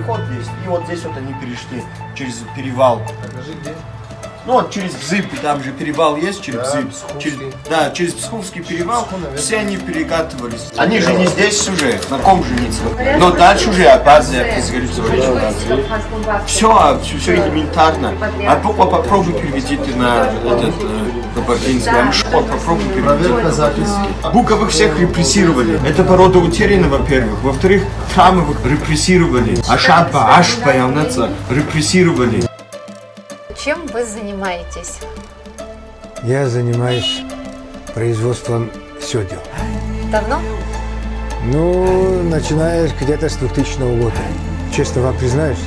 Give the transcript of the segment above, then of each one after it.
переход есть, и вот здесь вот они перешли через перевал. Покажи где. Ну вот через Бзып, там же перевал есть, через Да, Бзып. Псковский. Через Псковский перевал наверное. все они перекатывались. Они же не здесь уже, на ком жениться. Но дальше уже опаздывает, все элементарно. А попробуй переведи ты на этот кабардинский. А что, попробуй переведи. Проверка записи. Буковых всех репрессировали. Это порода утеряна, во-первых. Во-вторых, храмовых репрессировали. Ашапа, Ашпаялнаца репрессировали. Чем вы занимаетесь? Я занимаюсь производством сёдел. Давно? Ну, начиная где-то с 2000 года. Честно вам признаюсь,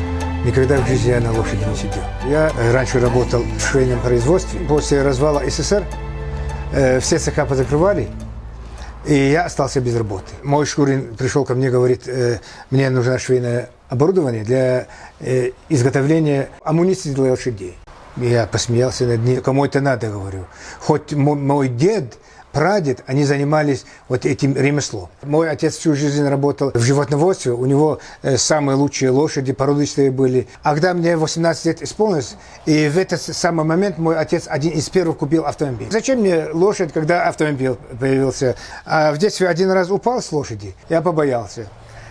никогда в жизни я на лошади не сидел. Я раньше работал в швейном производстве. После развала СССР все цеха позакрывали, и я остался без работы. Мой Шкурин пришел ко мне, говорит, мне нужно швейное оборудование для изготовления амуниции для лошадей. Я посмеялся над ним. Кому это надо, говорю. Хоть мой дед, прадед, они занимались вот этим ремеслом. Мой отец всю жизнь работал в животноводстве. У него самые лучшие лошади, породистые были. А когда мне 18 лет исполнилось, и в этот самый момент мой отец один из первых купил автомобиль. Зачем мне лошадь, когда автомобиль появился? А в детстве один раз упал с лошади, я побоялся.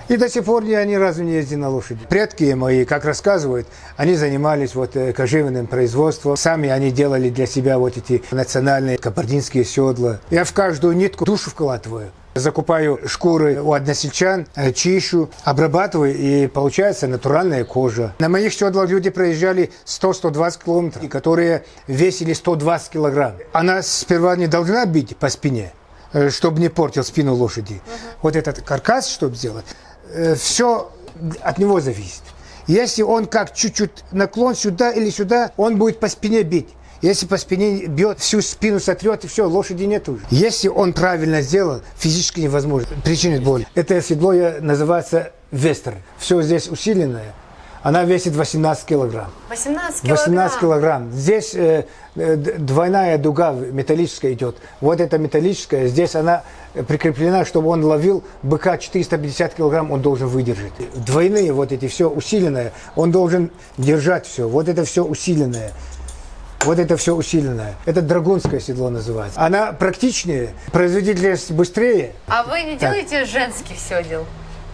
И до сих пор я ни разу не ездил на лошади. Предки мои, как рассказывают, они занимались вот кожевенным производством. Сами они делали для себя вот эти национальные кабардинские седла. Я в каждую нитку душу вкладываю. Закупаю шкуры у односельчан, чищу, обрабатываю, и получается натуральная кожа. На моих седлах люди проезжали 100-120 километров, которые весили 120 килограмм. Она сперва не должна бить по спине, чтобы не портил спину лошади. Вот этот каркас, чтобы сделать, все от него зависит. Если он как чуть-чуть наклон сюда или сюда, он будет по спине бить. Если по спине бьет, всю спину сотрет, и все, лошади нет уже. Если он правильно сделал, физически невозможно. Причинит боль. Это седло называется вестерн. Все здесь усиленное. Она весит 18 килограмм. 18 килограмм? 18 килограмм. Здесь двойная дуга металлическая идет. Вот эта металлическая, здесь она прикреплена, чтобы он ловил быка 450 килограмм, он должен выдержать. Двойные вот эти, все усиленное, он должен держать все. Вот это все усиленное. Вот это все усиленное. Это драгунское седло называется. Она практичнее, производительность быстрее. А вы не делаете женских седел?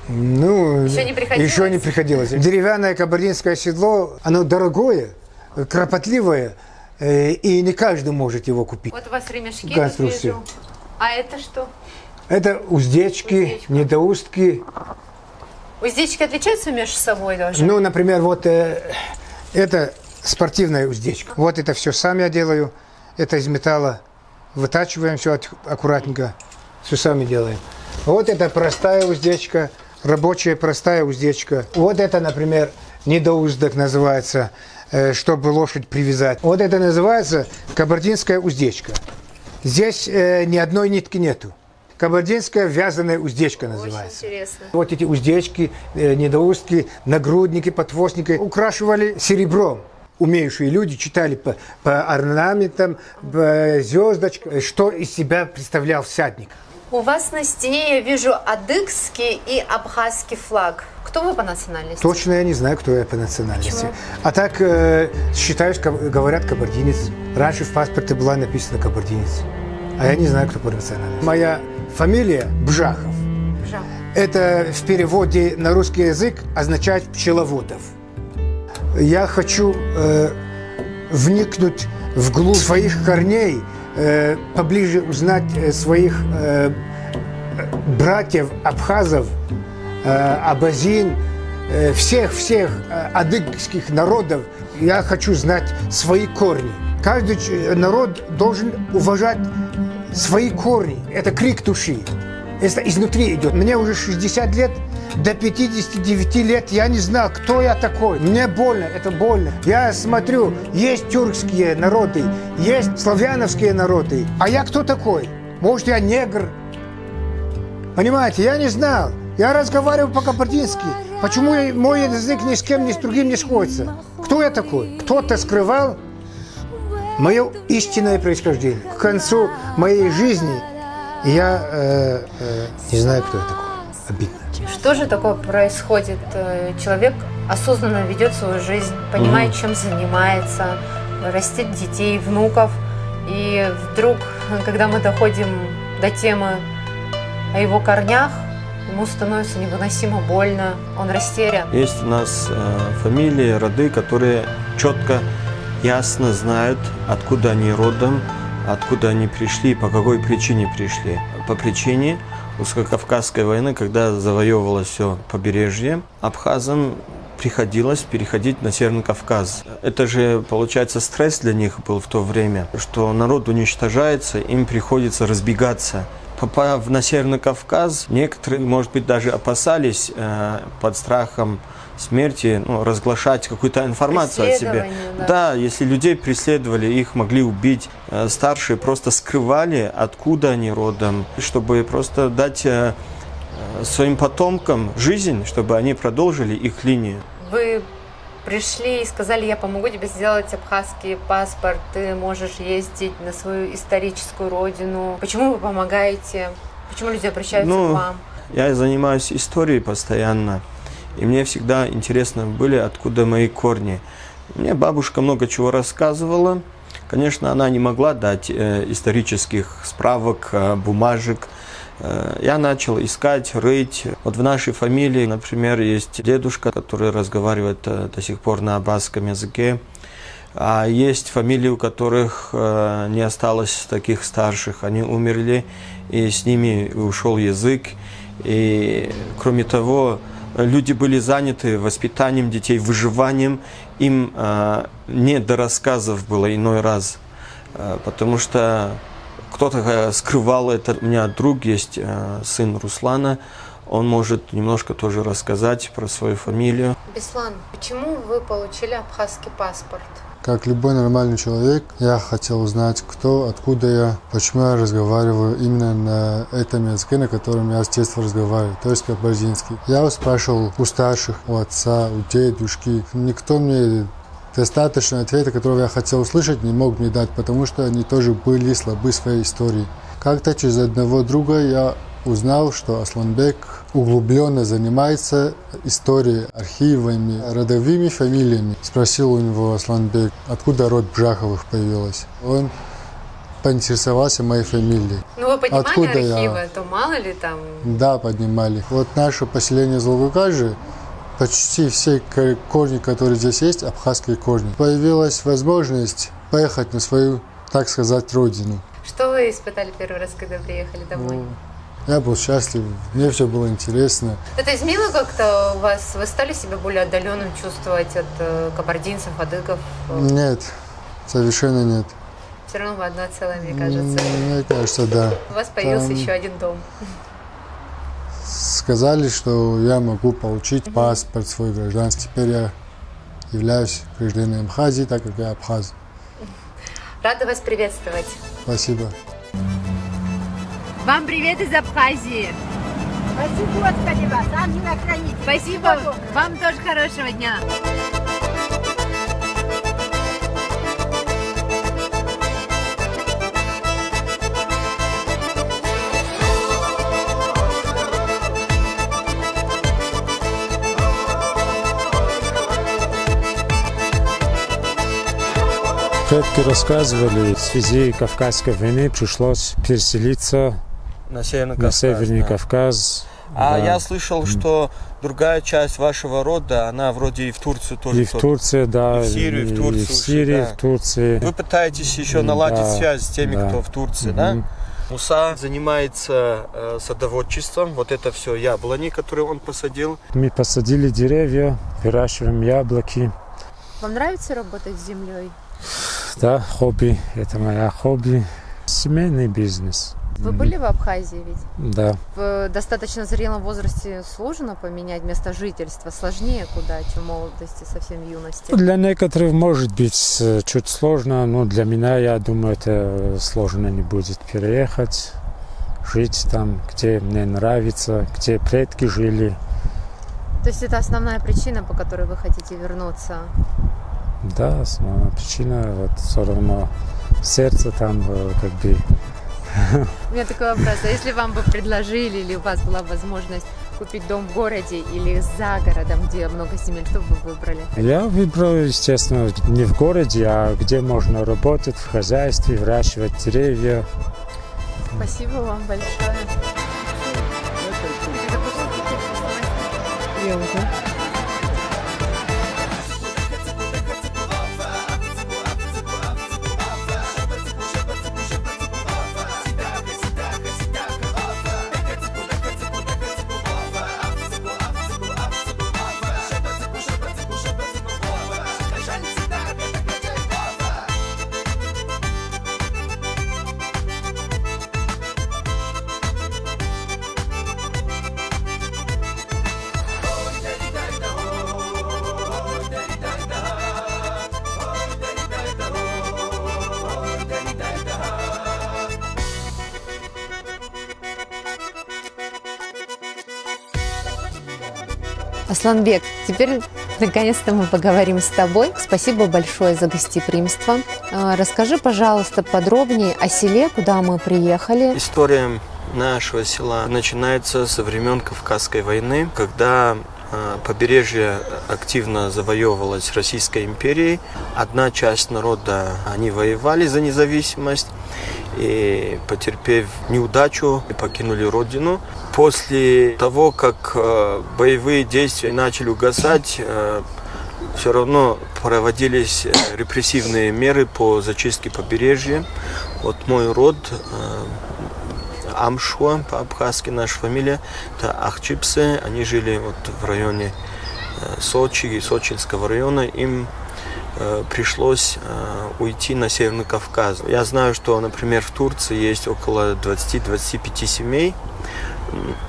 Ну, Еще не приходилось? Еще не приходилось. Деревянное кабардинское седло, оно дорогое, кропотливое, и не каждый может его купить. Вот у вас ремешки, тут Конструкция. вижу. А это что? Это уздечки, недоустки. Уздечки отличаются между собой тоже? Ну, например, вот это спортивная уздечка. Вот это все сам я делаю. Это из металла. Вытачиваем все аккуратненько. Все сами делаем. Вот это простая уздечка. Рабочая простая уздечка. Вот это, например, недоуздок называется, чтобы лошадь привязать. Вот это называется кабардинская уздечка. Здесь ни одной нитки нету. Кабардинская вязаная уздечка называется. Очень интересно. Вот эти уздечки, недоустки, нагрудники, подхвостники украшивали серебром. Умеющие люди читали по орнаментам, по звездочкам, что из себя представлял всадник. У вас на стене я вижу адыгский и абхазский флаг. Кто вы по национальности? Точно я не знаю, кто я по национальности. Почему? А так считаюсь, говорят, кабардинец. Раньше в паспорте была написана кабардинец. А я не знаю, кто по национальности. Моя фамилия Бжахов. Бжахов. Это в переводе на русский язык означает пчеловодов. Я хочу вникнуть вглубь своих корней, поближе узнать своих братьев, абхазов, абазин, всех адыгских народов. Я хочу знать свои корни. Каждый народ должен уважать свои корни. Это крик души. Это изнутри идет. Мне уже 60 лет. До 59 лет я не знал, кто я такой. Мне больно, это больно. Я смотрю, есть тюркские народы, есть славяновские народы. А я кто такой? Может, я негр? Понимаете, я не знал. Я разговариваю по-кабардински. Почему мой язык ни с кем, ни с другим не сходится? Кто я такой? Кто-то скрывал мое истинное происхождение. К концу моей жизни я не знаю, кто я такой. Обидно. Что же такое происходит? Человек осознанно ведет свою жизнь, понимает, чем занимается, растит детей, внуков. И вдруг, когда мы доходим до темы о его корнях, ему становится невыносимо больно, он растерян. Есть у нас фамилии, роды, которые четко, ясно знают, откуда они родом, откуда они пришли и по какой причине пришли. По причине русско-кавказской войны, когда завоевывалось все побережье, абхазам приходилось переходить на Северный Кавказ. Это же, получается, стресс для них был в то время, что народ уничтожается, им приходится разбегаться. Попав на Северный Кавказ, некоторые, может быть, даже опасались под страхом смерти разглашать какую-то информацию о себе. Да, если людей преследовали, их могли убить. Старшие просто скрывали, откуда они родом, чтобы просто дать своим потомкам жизнь, чтобы они продолжили их линию. Вы пришли и сказали: я помогу тебе сделать абхазский паспорт, ты можешь ездить на свою историческую родину. Почему вы помогаете? Почему люди обращаются к вам? Я занимаюсь историей постоянно, и мне всегда интересно были, откуда мои корни. Мне бабушка много чего рассказывала. Конечно, она не могла дать исторических справок, бумажек. Я начал искать, рыть. Вот в нашей фамилии, например, есть дедушка, который разговаривает до сих пор на абхазском языке. А есть фамилии, у которых не осталось таких старших. Они умерли, и с ними ушел язык. И кроме того, люди были заняты воспитанием детей, выживанием. Им не до рассказов было иной раз, потому что кто-то скрывал это. У меня друг есть, сын Руслана, он может немножко тоже рассказать про свою фамилию. Беслан, почему вы получили абхазский паспорт? Как любой нормальный человек, я хотел узнать, кто, откуда я, почему я разговариваю именно на этом языке, на котором я с детства разговариваю, то есть кабардинский. Я спрашивал у старших, у отца, у дедушки. Никто мне достаточно ответа, которого я хотел услышать, не мог мне дать, потому что они тоже были слабы в своей истории. Как-то через одного друга я узнал, что Асланбек углубленно занимается историей, архивами, родовыми фамилиями. Спросил у него Асланбек, откуда род Бжаховых появилась. Он поинтересовался моей фамилией. Ну вы поднимали откуда архивы, то мало ли там... Да, поднимали. Вот наше поселение Зловыкажи, почти все корни, которые здесь есть, абхазские корни. Появилась возможность поехать на свою, так сказать, родину. Что вы испытали первый раз, когда приехали домой? Я был счастлив, мне все было интересно. Это изменило как-то у вас? Вы стали себя более отдаленным чувствовать от кабардинцев, адыгов? Нет, совершенно нет. Все равно вы одно целое, мне кажется. Мне кажется, да. У вас появился еще один дом. Сказали, что я могу получить паспорт свой гражданский. Теперь я являюсь гражданином Абхазии, так как я абхаз. Рада вас приветствовать. Спасибо. Вам привет из Абхазии. Спасибо, Господи, вас, ангела хранит. Спасибо. Вам тоже хорошего дня. Предки рассказывали, в связи Кавказской войны пришлось переселиться На Северный на Кавказ. Северный Да. Кавказ. А Да. я слышал, что другая часть вашего рода, она вроде и в Турцию тоже. И в Турции, да. И в Сирию, и в Турцию И в Сирии, ушли, да. в Турции. Вы пытаетесь еще наладить Да, связь с теми, да. кто в Турции, да? Муса занимается садоводчеством. Вот это все яблони, которые он посадил. Мы посадили деревья, выращиваем яблоки. Вам нравится работать с землей? Да, хобби. Это моя хобби. Семейный бизнес. Вы были в Абхазии ведь? Да. В достаточно зрелом возрасте сложно поменять место жительства? Сложнее куда, чем в молодости, совсем в юности? Для некоторых может быть чуть сложно, но для меня, я думаю, это сложно не будет переехать, жить там, где мне нравится, где предки жили. То есть это основная причина, по которой вы хотите вернуться? Да, основная причина, вот все равно сердце там как бы... У меня такой вопрос. А если вам бы предложили или у вас была возможность купить дом в городе или за городом, где много земель? Что бы вы выбрали? Я выбрал, естественно, не в городе, а где можно работать в хозяйстве, выращивать деревья. Спасибо вам большое. Асланбек, теперь наконец-то мы поговорим с тобой. Спасибо большое за гостеприимство. Расскажи, пожалуйста, подробнее о селе, куда мы приехали. История нашего села начинается со времен Кавказской войны, когда побережье активно завоевывалось Российской империей. Одна часть народа, они воевали за независимость и, потерпев неудачу, покинули родину. После того, как боевые действия начали угасать, все равно проводились репрессивные меры по зачистке побережья. Вот мой род, Амшуа, по-абхазски наша фамилия, это Ахчипсы, они жили вот в районе Сочи и Сочинского района. Им пришлось уйти на Северный Кавказ. Я знаю, что, например, в Турции есть около 20-25 семей,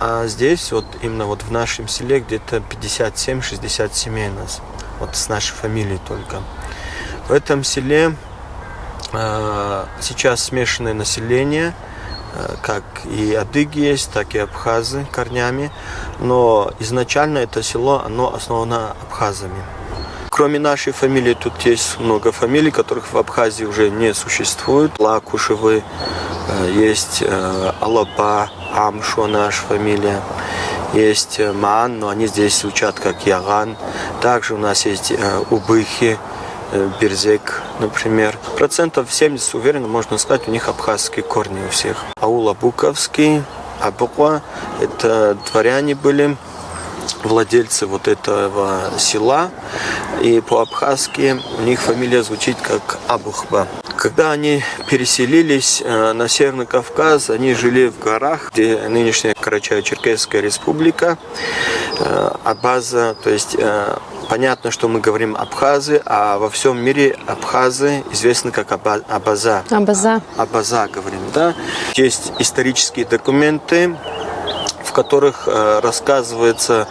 а здесь, вот именно вот в нашем селе, где-то 57-60 семей у нас, вот с нашей фамилией только. В этом селе сейчас смешанное население, как и адыги есть, так и абхазы корнями, но изначально это село, оно основано абхазами. Кроме нашей фамилии, тут есть много фамилий, которых в Абхазии уже не существует. Лакушевы, есть Алапа, Амшо, наша фамилия. Есть Маан, но они здесь звучат как Яган. Также у нас есть Убыхи, Берзек, например. 70%, уверенно, можно сказать, у них абхазские корни у всех. Аул Абуковский, Абуква, это дворяне были, владельцы вот этого села, и по-абхазски у них фамилия звучит как Абухба. Когда они переселились на Северный Кавказ, они жили в горах, где нынешняя Карачаево-Черкесская республика, Абаза, то есть понятно, что мы говорим абхазы, а во всем мире абхазы известны как Абаза. Абаза говорим, да. Есть исторические документы, в которых рассказывается,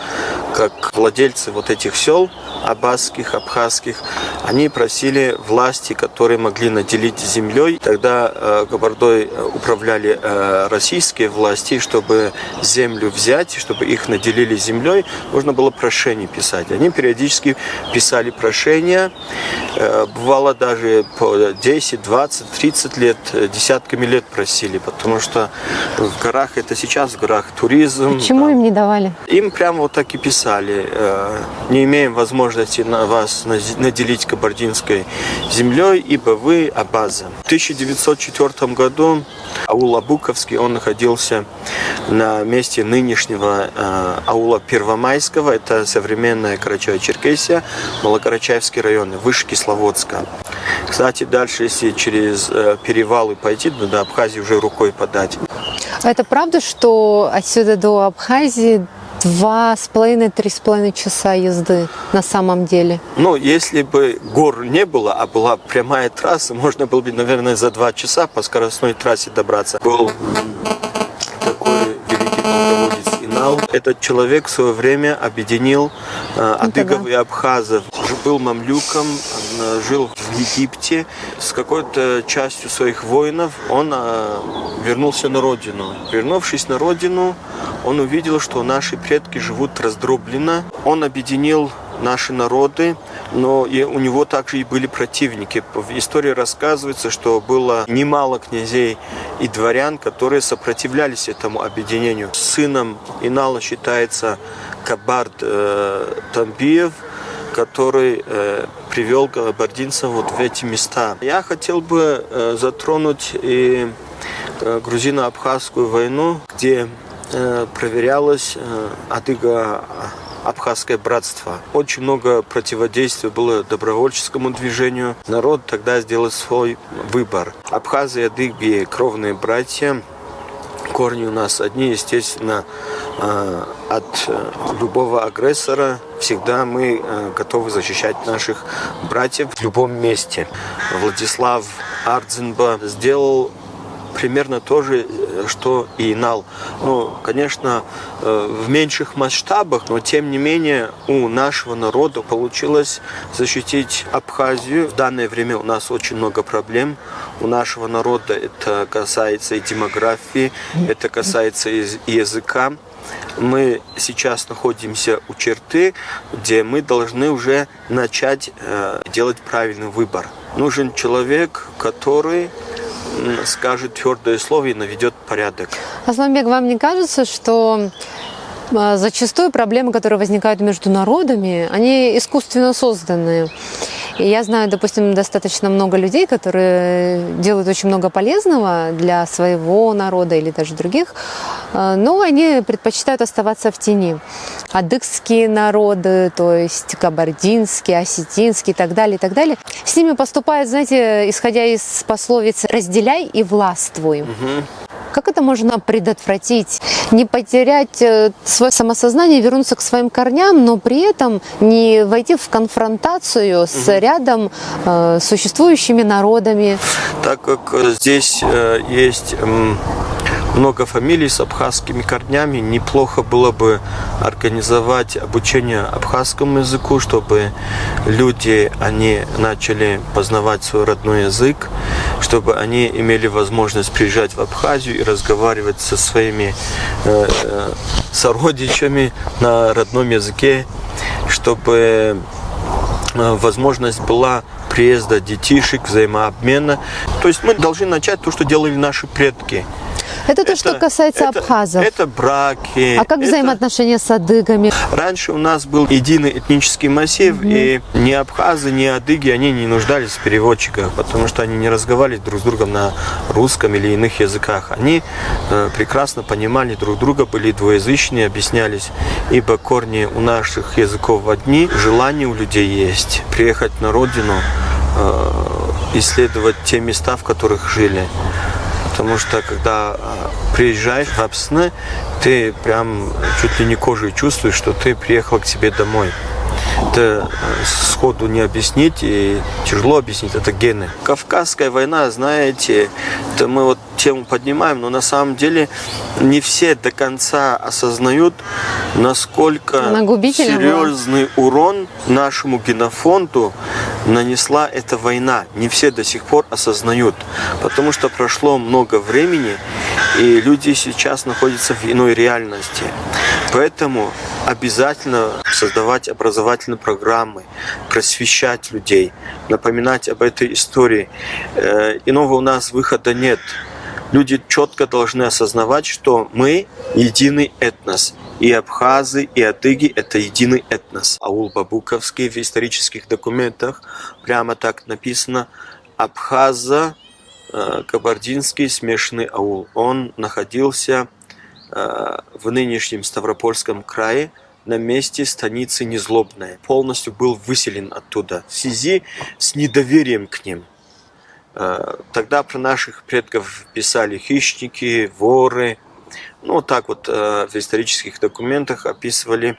как владельцы вот этих сел, абазских, абхазских, они просили власти, которые могли наделить землей. Тогда Кабардой управляли российские власти, чтобы землю взять, чтобы их наделили землей, нужно было прошение писать. Они периодически писали прошения, бывало даже по 10, 20, 30 лет, десятками лет просили, потому что в горах, это сейчас в горах туризм. Почему им не давали? Им прямо вот так и писали: не имеем возможности на вас наделить кабардинской землей, ибо вы абаза. В 1904 году аул Абуковский, он находился на месте нынешнего аула Первомайского, это современная Карачаево-Черкесия, Малокарачаевский район, выше Кисловодска. Кстати, дальше, если через перевалы пойти, до Абхазии уже рукой подать. А это правда, что отсюда до Абхазии 2,5-3,5 часа езды на самом деле? Ну, если бы гор не было, а была прямая трасса, можно было бы, наверное, за 2 часа по скоростной трассе добраться. Был такой великий полководец Инал. Этот человек в свое время объединил адыгов и абхазов. был мамлюком, жил в Египте. С какой-то частью своих воинов он вернулся на родину. Вернувшись на родину, он увидел, что наши предки живут раздробленно. Он объединил наши народы, но и у него также и были противники. В истории рассказывается, что было немало князей и дворян, которые сопротивлялись этому объединению. Сыном Инала считается Кабард Тамбиев, который привел кабардинцев вот в эти места. Я хотел бы затронуть и грузино-абхазскую войну, где проверялось адыго-абхазское братство. Очень много противодействия было добровольческому движению. Народ тогда сделал свой выбор. Абхазы и адыги – кровные братья. Корни у нас одни, естественно, от любого агрессора всегда мы готовы защищать наших братьев в любом месте. Владислав Ардзинба сделал примерно то же, что и Инал. Ну, конечно, в меньших масштабах, но тем не менее у нашего народа получилось защитить Абхазию. В данное время у нас очень много проблем. У нашего народа это касается и демографии, это касается и языка. Мы сейчас находимся у черты, где мы должны уже начать делать правильный выбор. Нужен человек, который скажет твердое слово и наведет порядок. Асламбек, вам не кажется, что зачастую проблемы, которые возникают между народами, они искусственно созданные? И я знаю, допустим, достаточно много людей, которые делают очень много полезного для своего народа или даже других, но они предпочитают оставаться в тени. Адыгские народы, то есть кабардинские, осетинские и так далее, и так далее. С ними поступают, знаете, исходя из пословиц «разделяй и властвуй». Как это можно предотвратить? Не потерять свое самосознание, вернуться к своим корням, но при этом не войти в конфронтацию с рядом существующими народами. Так как здесь есть много фамилий с абхазскими корнями, неплохо было бы организовать обучение абхазскому языку, чтобы люди, они начали познавать свой родной язык, чтобы они имели возможность приезжать в Абхазию и разговаривать со своими сородичами на родном языке, чтобы возможность была приезда детишек, взаимообмена. То есть мы должны начать то, что делали наши предки. Это то, что касается абхазов. Это браки. А как взаимоотношения с адыгами? Раньше у нас был единый этнический массив, и ни абхазы, ни адыги, они не нуждались в переводчиках, потому что они не разговаривали друг с другом на русском или иных языках. Они прекрасно понимали друг друга, были двуязычные, объяснялись, ибо корни у наших языков одни, желание у людей есть приехать на родину, исследовать те места, в которых жили. Потому что, когда приезжаешь в Апсны, ты прям чуть ли не кожей чувствуешь, что ты приехал к себе домой. Это сходу не объяснить, и тяжело объяснить, это гены. Кавказская война, знаете, это мы вот тему поднимаем, но на самом деле не все до конца осознают, насколько серьезный урон нашему генофонду нанесла эта война. Не все до сих пор осознают, потому что прошло много времени, и люди сейчас находятся в иной реальности. Поэтому обязательно создавать образовательные программы, просвещать людей, напоминать об этой истории. Иного у нас выхода нет. Люди четко должны осознавать, что мы единый этнос. И абхазы, и адыги – это единый этнос. Аул Бабуковский в исторических документах прямо так написано: Абхазо-кабардинский смешанный аул. Он находился в нынешнем Ставропольском крае на месте станицы Незлобная. Полностью был выселен оттуда в связи с недоверием к ним. Тогда про наших предков писали хищники, воры. Ну, вот так вот в исторических документах описывали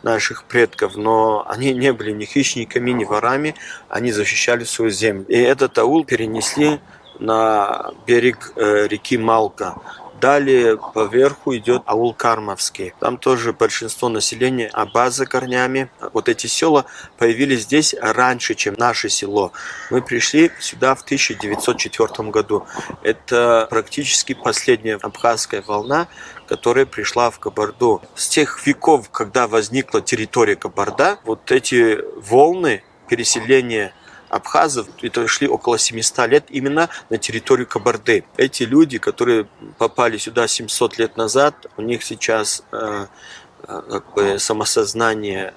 наших предков. Но они не были ни хищниками, ни ворами. Они защищали свою землю. И этот аул перенесли на берег реки Малка. Далее поверху идет аул Кармовский. Там тоже большинство населения абаза корнями. Вот эти села появились здесь раньше, чем наше село. Мы пришли сюда в 1904 году. Это практически последняя абхазская волна, которая пришла в Кабарду. С тех веков, когда возникла территория Кабарда, вот эти волны переселения абхазов, это шли около 700 лет именно на территорию Кабарды. Эти люди, которые попали сюда 700 лет назад, у них сейчас как бы самосознание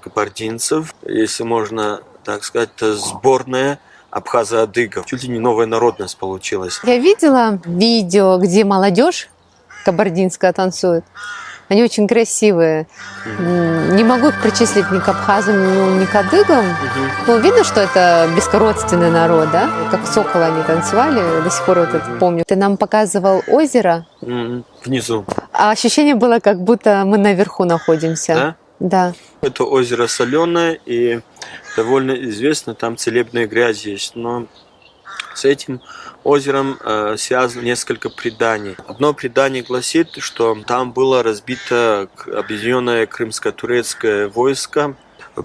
кабардинцев, если можно так сказать, это сборная абхазо-адыгов. Чуть ли не новая народность получилась. Я видела видео, где молодежь кабардинская танцует. Они очень красивые. Не могу их причислить ни к абхазам, ни к адыгам. Но видно, что это близкородственный народ, да? Как соколы они танцевали, до сих пор вот это помню. Ты нам показывал озеро. Внизу. А ощущение было, как будто мы наверху находимся. Да? Да. Это озеро соленое и довольно известно, там целебная грязь есть. Но с этим озером связано несколько преданий. Одно предание гласит, что там было разбито объединенное крымско-турецкое войско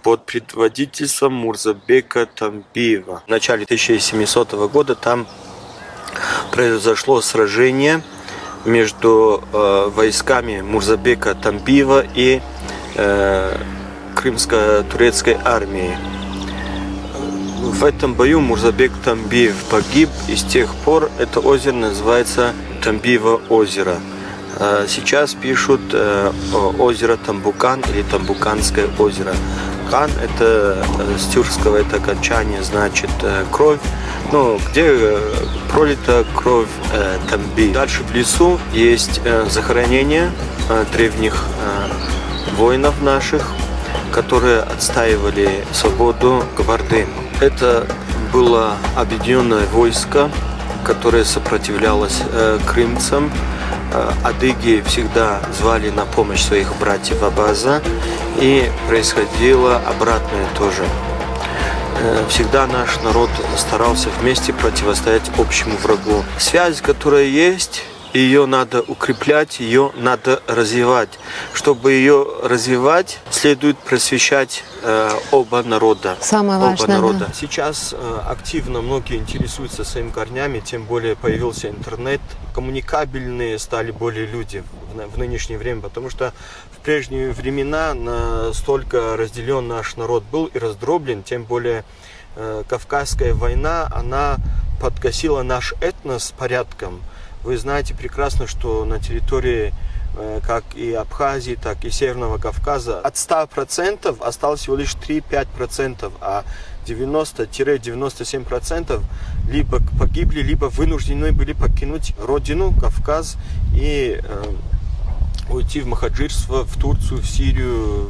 под предводительством Мурзабека Тамбиева. В начале 1700 года там произошло сражение между войсками Мурзабека Тамбиева и крымско-турецкой армией. В этом бою Мурзабек Тамбиев погиб, и с тех пор это озеро называется Тамбиево озеро. Сейчас пишут озеро Тамбукан или Тамбуканское озеро. Кан – это с тюркского это окончание, значит кровь, ну, где пролита кровь Тамби. Дальше в лесу есть захоронение древних воинов наших, которые отстаивали свободу Кабарды. Это было объединенное войско, которое сопротивлялось крымцам. Адыги всегда звали на помощь своих братьев Абаза, и происходило обратное тоже. Всегда наш народ старался вместе противостоять общему врагу. Связь, которая есть, ее надо укреплять, ее надо развивать. Чтобы ее развивать, следует просвещать оба народа. Самое важное, да. Сейчас активно многие интересуются своими корнями, тем более появился интернет. Коммуникабельные стали более люди в нынешнее время, потому что в прежние времена настолько разделен наш народ был и раздроблен, тем более Кавказская война, она подкосила наш этнос порядком. Вы знаете прекрасно, что на территории как и Абхазии, так и Северного Кавказа от 100% осталось всего лишь 3-5%, а 90-97% либо погибли, либо вынуждены были покинуть родину, Кавказ, и уйти в махаджирство, в Турцию, в Сирию,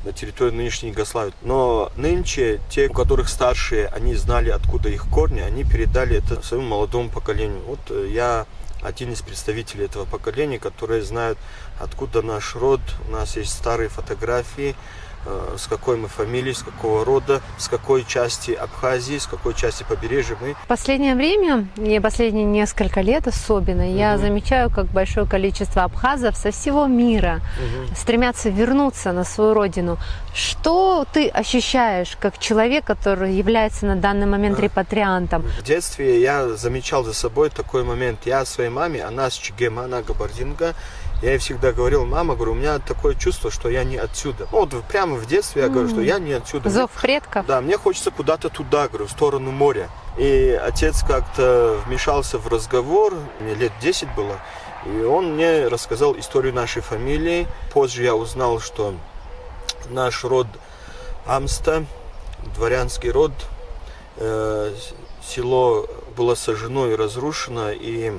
на территории нынешней Югославии. Но нынче те, у которых старшие, они знали, откуда их корни, они передали это своему молодому поколению. Вот я один из представителей этого поколения, которые знают, откуда наш род. У нас есть старые фотографии, с какой мы фамилии, с какого рода, с какой части Абхазии, с какой части побережья мы. В последнее время, и последние несколько лет особенно, я замечаю, как большое количество абхазов со всего мира стремятся вернуться на свою родину. Что ты ощущаешь как человек, который является на данный момент репатриантом? В детстве я замечал за собой такой момент. Я своей маме, она с Чегема, она кабардинка, я ей всегда говорил: мама, говорю, у меня такое чувство, что я не отсюда. Ну, вот прямо в детстве я говорю, что я не отсюда. Зов предков? Да, мне хочется куда-то туда, говорю, в сторону моря. И отец как-то вмешался в разговор, мне лет 10 было, и он мне рассказал историю нашей фамилии. Позже я узнал, что наш род Амста, дворянский род, село было сожжено и разрушено, и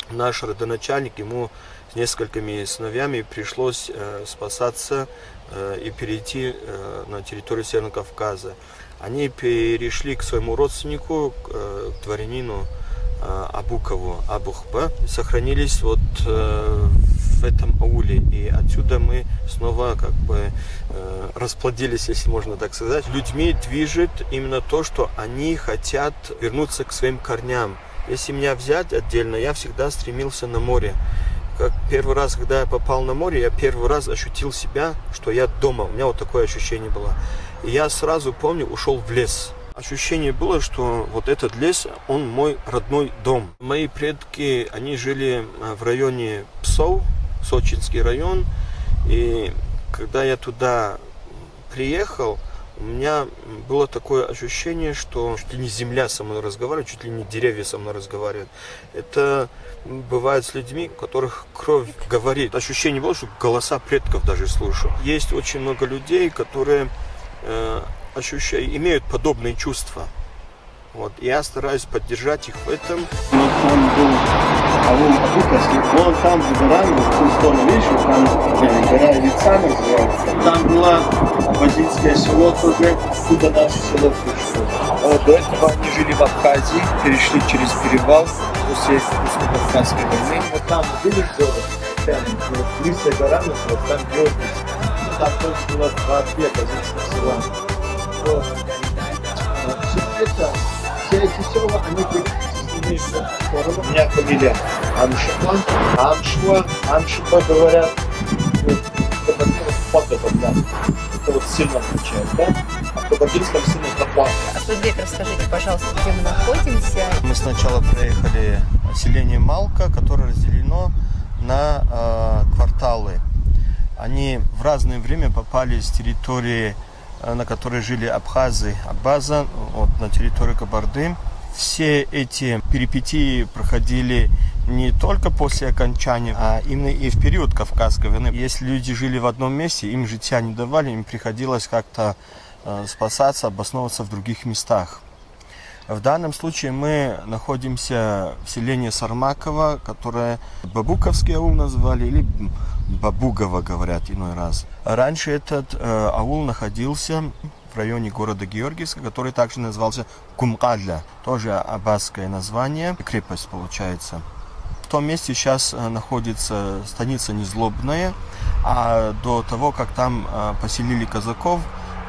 наш родоначальник, ему с несколькими сыновьями пришлось спасаться и перейти на территорию Северного Кавказа. Они перешли к своему родственнику, к дворянину Абукову, Абухба, сохранились вот в этом ауле. И отсюда мы снова как бы расплодились, если можно так сказать. Людьми движет именно то, что они хотят вернуться к своим корням. Если меня взять отдельно, я всегда стремился на море. Как первый раз, когда я попал на море, я первый раз ощутил себя, что я дома. У меня вот такое ощущение было. И я сразу, помню, ушел в лес. Ощущение было, что вот этот лес, он мой родной дом. Мои предки, они жили в районе Псов, Сочинский район. И когда я туда приехал, у меня было такое ощущение, что чуть ли не земля со мной разговаривает, чуть ли не деревья со мной разговаривают. Это бывает с людьми, у которых кровь говорит. Ощущение было, что голоса предков даже слышу. Есть очень много людей, которые имеют подобные чувства. Вот. Я стараюсь поддержать их в этом. Вот там был аул Бабуковский, вон там за горами, в ту сторону, видишь, там гора Лица называется. Там было бандитское село тоже, куда наше село пришло. До этого они жили в Абхазии, перешли через перевал после русско-кавказской войны. Вот там были горы, Лисая гора называется, там Георгиевск. Там тоже было 2-2 позиции села. Вот. Все эти села, они были у меня фамилия Амшуа, Амшуа говорят, это вот сильно отличает, да? А в кабардинском сильно Капуа. Асылбек, расскажите, пожалуйста, где мы находимся? Мы сначала проехали селение Малка, которое разделено на кварталы. Они в разное время попали с территории, на которой жили абхазы, Абаза, вот, на территорию Кабарды. Все эти перипетии проходили не только после окончания, а именно и в период Кавказской войны. Если люди жили в одном месте, им житья не давали, им приходилось как-то спасаться, обосновываться в других местах. В данном случае мы находимся в селении Сармаково, которое Бабуковский аул назвали, или Бабугово говорят иной раз. Раньше этот аул находился в районе города Георгиевска, который также назывался Кумкадля, тоже абазское название, крепость получается. В том месте сейчас находится станица Незлобная, а до того, как там поселили казаков,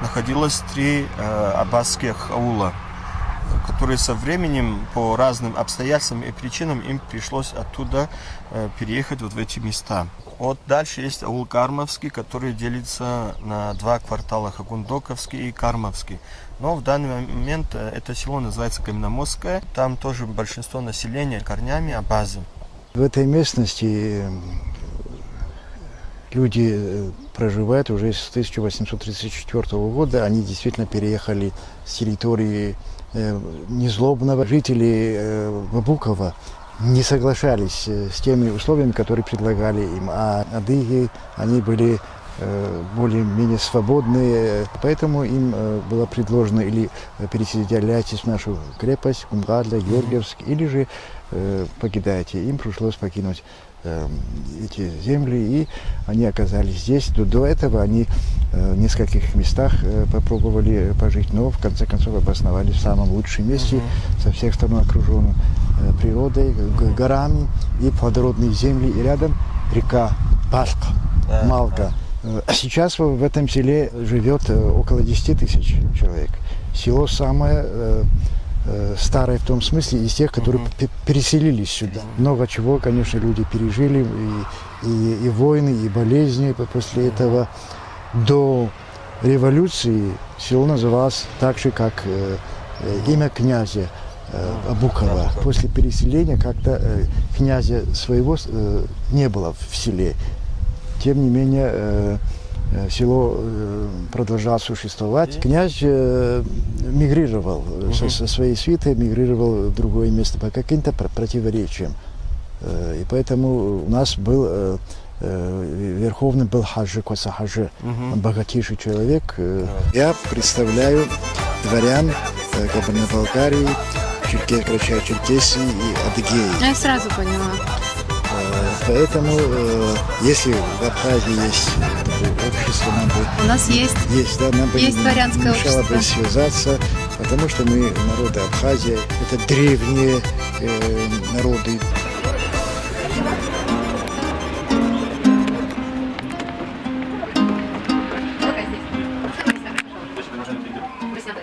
находилось 3 абазских аула, которые со временем по разным обстоятельствам и причинам им пришлось оттуда переехать вот в эти места. Вот дальше есть аул Кармовский, который делится на 2 квартала, Хагундоковский и Кармовский. Но в данный момент это село называется Каменномостское. Там тоже большинство населения корнями абазы. В этой местности люди проживают уже с 1834 года. Они действительно переехали с территории Незлобного. Жители Бабукова не соглашались с теми условиями, которые предлагали им, а адыги, они были более-менее свободные, поэтому им было предложено или переселяйтесь в нашу крепость, Кумкадля, Георгиевск, или же покидайте. Им пришлось покинуть эти земли, и они оказались здесь. До этого они в нескольких местах попробовали пожить, но в конце концов обосновались в самом лучшем месте, со всех сторон окруженным природой, горами и плодородные земли, и рядом река Пашка, Малка. Сейчас в этом селе живет около 10 тысяч человек. Село самое старое в том смысле из тех, которые переселились сюда. Много чего, конечно, люди пережили, и войны, и болезни после этого. До революции село называлось так же, как имя князя Бабукова. После переселения как-то князя своего не было в селе. Тем не менее, село продолжало существовать. Князь мигрировал со своей свитой, мигрировал в другое место по каким-то противоречиям. И поэтому у нас был верховный был Хаджи Коса Хаджи, богатейший человек. Я представляю дворян Кабардино-Балкарии, Черкесии и Адыгеи. Я сразу поняла. Поэтому, если в Абхазии есть общество, нам бы... У нас есть. Есть, да, нам бы есть дворянское мешало общество. бы связаться, потому что мы, народы Абхазии, это древние народы.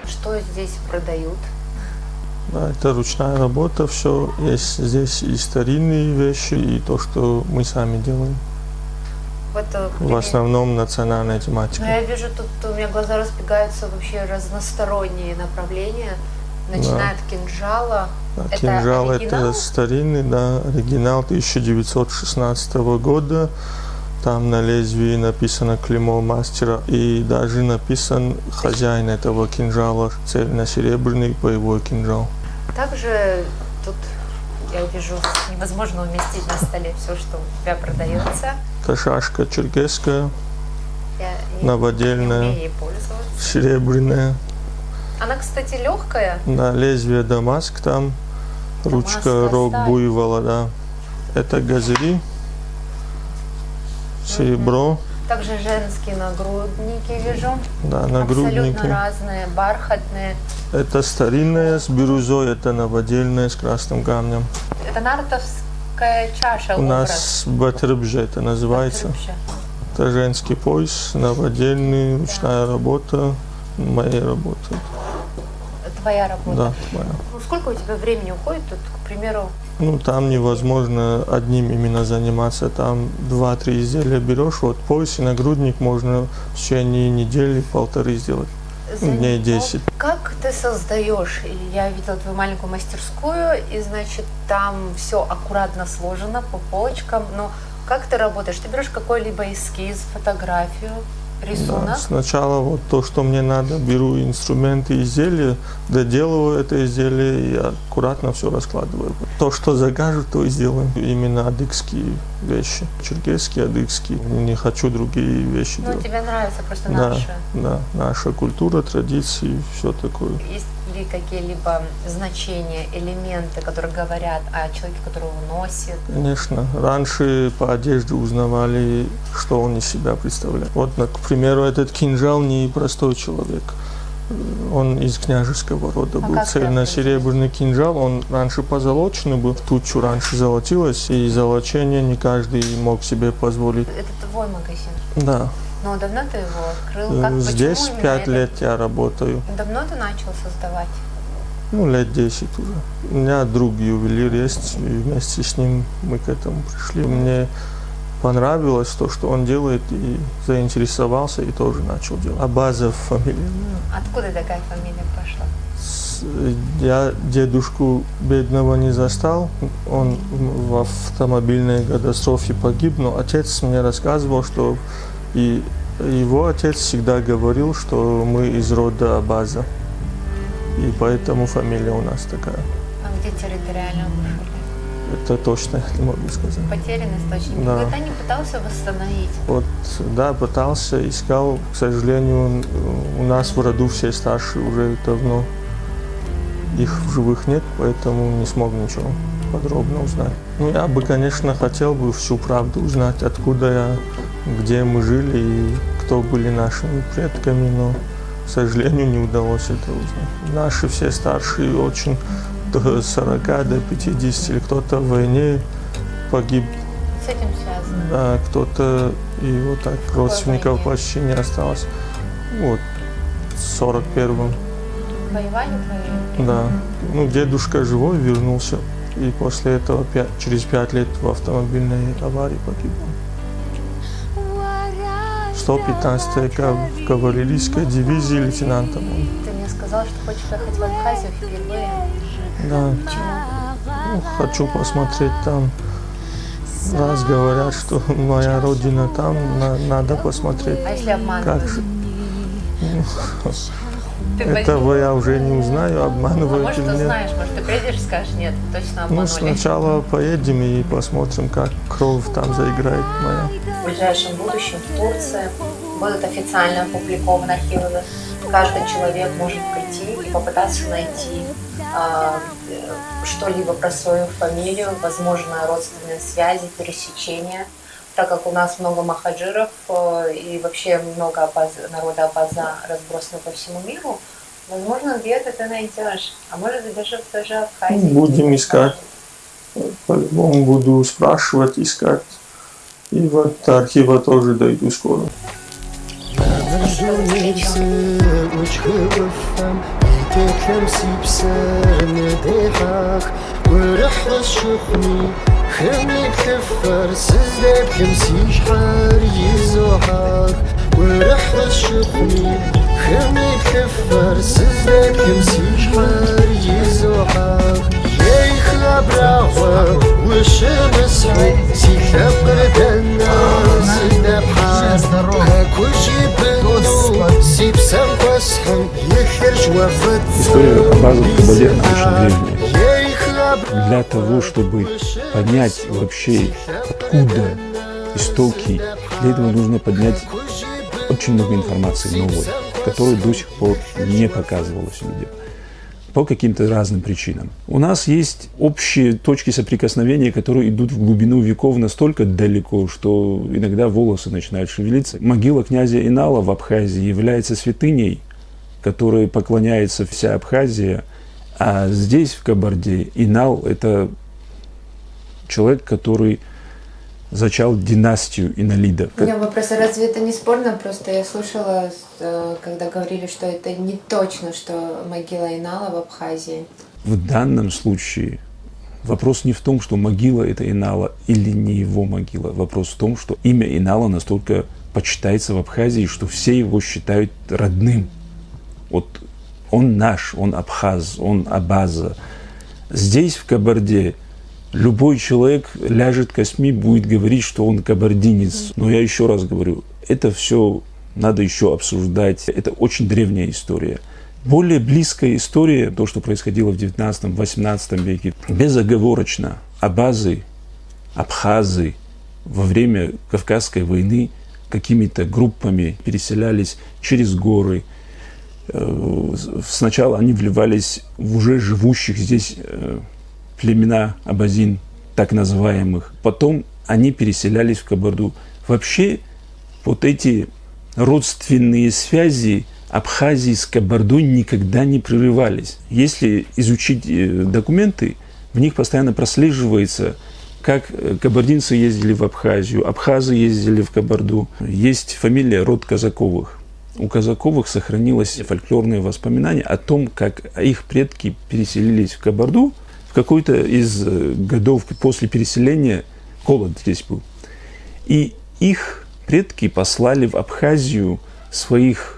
Что здесь продают? Да, это ручная работа, все. Есть здесь и старинные вещи, и то, что мы сами делаем. Вот, В основном национальная тематика. но я вижу, тут у меня глаза разбегаются вообще разносторонние направления. Начиная от кинжала. Да, Это кинжал оригинал? это старинный, да, оригинал 1916 года. Там на лезвии написано клеймо мастера и даже написан хозяин этого кинжала, цельносеребряный боевой кинжал. Также тут я вижу, невозможно уместить на столе все, что у тебя продается. Это шашка черкесская, Я новодельная, не умею ей пользоваться. серебряная. Она, кстати, легкая. Да, лезвие Дамаск там, ручка Дамасская рог сталь. буйвола, да. Это газыри, серебро, Также женские нагрудники вижу. да, Абсолютно нагрудники. разные, бархатные. Это старинная с бирюзой, это новодельная с красным камнем. Это нартовская чаша, У образ. нас батрыбжа это называется. Батрыбжа. Это женский пояс, новодельный, ручная работа, моей работы. Твоя работа. Да, моя. Ну, сколько у тебя времени уходит тут, к примеру? Ну, там невозможно одним именно заниматься. Там 2-3 изделия берешь, вот пояс и нагрудник можно в течение недели, полторы сделать. Дней 10. Как ты создаешь? Я видела твою маленькую мастерскую, и, значит, там все аккуратно сложено по полочкам. Но как ты работаешь? Ты берешь какой-либо эскиз, фотографию, рисунок? Да, сначала вот то, что мне надо, беру инструменты, изделия, доделываю это изделие и аккуратно все раскладываю. То, что закажут, то и сделаю. Именно адыгские вещи, черкесские, адыгские. Не хочу другие вещи Ну, делать. тебе нравится просто Да, наша. да, наша культура, традиции, все такое. Есть ли какие-либо значения, элементы, которые говорят о человеке, которого носит? Конечно, раньше по одежде узнавали, что он из себя представляет. Вот, к примеру, этот кинжал не простой человек. Он из княжеского рода был. как ты Цельносеребряный кинжал, он раньше позолоченный был. Тучу раньше золотилось, и золочение не каждый мог себе позволить. Это твой магазин. Да. Но давно ты его открыл? Как, Здесь почему именно 5 это? лет я работаю. Давно ты начал создавать? Ну, лет 10 уже. У меня друг ювелир есть, и вместе с ним мы к этому пришли. Мне понравилось то, что он делает, и заинтересовался, и тоже начал делать. Абазов фамилия. Откуда такая фамилия пошла? Я дедушку бедного не застал, он в автомобильной катастрофе погиб, но отец мне рассказывал, что и его отец всегда говорил, что мы из рода Абаза. И поэтому фамилия у нас такая. А где территориально вы жили? Это точно я не могу сказать. Потерянный источник. Да. Никогда не пытался восстановить? Вот, да, пытался, искал. К сожалению, у нас в роду все старшие уже давно. Их в живых нет, поэтому не смог ничего подробно узнать. Ну, я бы, конечно, хотел бы всю правду узнать, откуда я, где мы жили и кто были нашими предками, но, к сожалению, не удалось это узнать. Наши все старшие очень до 40, до 50, или кто-то в войне погиб, С этим связано? да, кто-то, и вот так родственников войне? почти не осталось. Вот, в 41-м. Воевали твои? Да. Ну, дедушка живой вернулся, и после этого через 5 лет в автомобильной аварии погиб. 115-й кавалерийской дивизии лейтенантом. Ты мне сказал, что хочешь поехать в Абхазию впервые. Да. Почему? Ну, хочу посмотреть там. Раз говорят, что моя родина там, надо посмотреть. А если обманывают? Как же. Ты Этого я уже не узнаю, А обманывают может, или нет. узнаешь, может, ты приедешь и скажешь, нет, точно Ну, обманули. сначала поедем и посмотрим, как кровь там заиграет моя. В ближайшем будущем в Турции будут официально опубликованы архивы. Каждый человек может прийти и попытаться найти что-либо про свою фамилию, возможно, родственные связи, пересечения. Так как у нас много махаджиров и вообще много народа Абаза разбросано по всему миру, возможно, где-то ты найдешь, а может быть даже в той же Абхазии. Будем искать. По-любому буду спрашивать, искать. И вот до архива тоже дойду скоро. Спасибо за встречу. تكلمسي بسر نديحك ورحرس شخني خمي بكفر سزدب كمسي شحار يزوحك ورحرس شخني خمي بكفر سزدب كمسي شحار يزوحك يا خبراوة والشمس عين سيخاب قردنا سزدب حار كل شي بنو سيب سم واسحن يخرج وفت История Абазов в Кабарде очень древняя. Для того, чтобы понять вообще, откуда истоки, для этого нужно поднять очень много информации новой, которая до сих пор не показывалась людям по каким-то разным причинам. У нас есть общие точки соприкосновения, которые идут в глубину веков настолько далеко, что иногда волосы начинают шевелиться. Могила князя Инала в Абхазии является святыней, которой поклоняется вся Абхазия, а здесь, в Кабарде, Инал – это человек, который зачал династию иналидов. У меня вопрос, а разве это не спорно? Просто я слушала, когда говорили, что это не точно, что могила Инала в Абхазии. В данном случае вопрос не в том, что могила это Инала или не его могила. Вопрос в том, что имя Инала настолько почитается в Абхазии, что все его считают родным. Вот он наш, он абхаз, он абаза. Здесь, в Кабарде, любой человек ляжет косьми, будет говорить, что он кабардинец. Но я еще раз говорю, это все надо еще обсуждать. Это очень древняя история. Более близкая история, то, что происходило в 19-18 веке, безоговорочно абазы, абхазы во время Кавказской войны какими-то группами переселялись через горы. Сначала они вливались в уже живущих здесь племена абазин, так называемых. Потом они переселялись в Кабарду. Вообще, вот эти родственные связи Абхазии с Кабардой никогда не прерывались. Если изучить документы, в них постоянно прослеживается, как кабардинцы ездили в Абхазию, абхазы ездили в Кабарду. Есть фамилия род Казаковых. У Казаковых сохранилось фольклорное воспоминание о том, как их предки переселились в Кабарду. В какой-то из годов после переселения голод здесь был. И их предки послали в Абхазию своих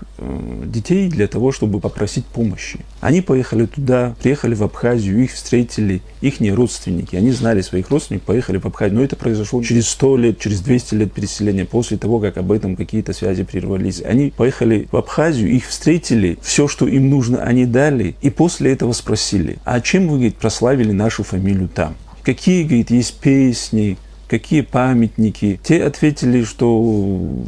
детей для того, чтобы попросить помощи. Они поехали туда, приехали в Абхазию, их встретили их родственники. Они знали своих родственников, поехали в Абхазию. Но это произошло через 100 лет, через 200 лет переселения, после того, как об этом какие-то связи прервались. Они поехали в Абхазию, их встретили, все, что им нужно, они дали. И после этого спросили, а чем вы, говорит, прославили нашу фамилию там? Какие, говорит, есть песни, какие памятники? Те ответили, что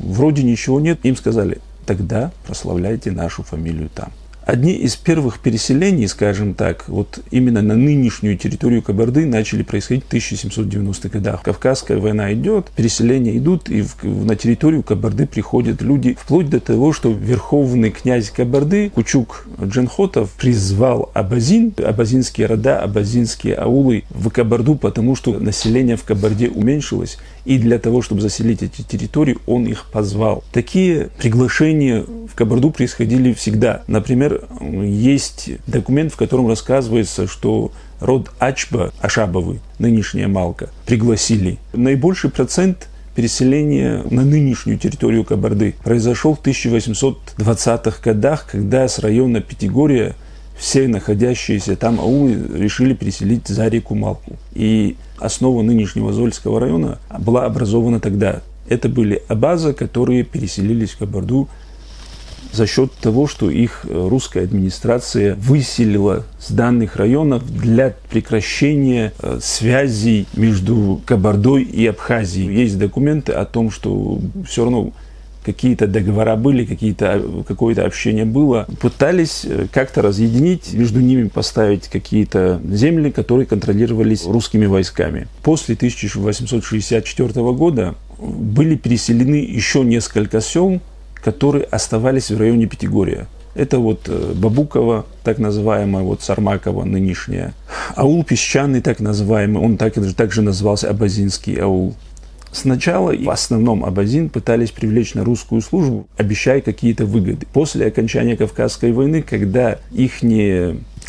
вроде ничего нет. Им сказали, тогда прославляйте нашу фамилию там. Одни из первых переселений, скажем так, вот именно на нынешнюю территорию Кабарды начали происходить в 1790-х годах. Кавказская война идет, переселения идут, и на территорию Кабарды приходят люди, вплоть до того, что верховный князь Кабарды Кучук Джанхотов призвал абазин, абазинские рода, абазинские аулы в Кабарду, потому что население в Кабарде уменьшилось, и для того, чтобы заселить эти территории, он их позвал. Такие приглашения в Кабарду происходили всегда. Например, есть документ, в котором рассказывается, что род Ачба, Ашабовы, нынешняя Малка, пригласили. Наибольший процент переселения на нынешнюю территорию Кабарды произошел в 1820-х годах, когда с района Пятигорья все находящиеся там аулы решили переселить за реку Малку. И основа нынешнего Зольского района была образована тогда. Это были абазы, которые переселились в Кабарду за счет того, что их русская администрация выселила с данных районов для прекращения связей между Кабардой и Абхазией. Есть документы о том, что все равно какие-то договора были, какое-то общение было. Пытались как-то разъединить, между ними поставить какие-то земли, которые контролировались русскими войсками. После 1864 года были переселены еще несколько сел, которые оставались в районе Пятигорья. Это вот Бабуково, так называемая, вот Сармаково нынешняя. Аул Песчаный, так называемый, он также назывался Абазинский аул. Сначала в основном абазин пытались привлечь на русскую службу, обещая какие-то выгоды. После окончания Кавказской войны, когда их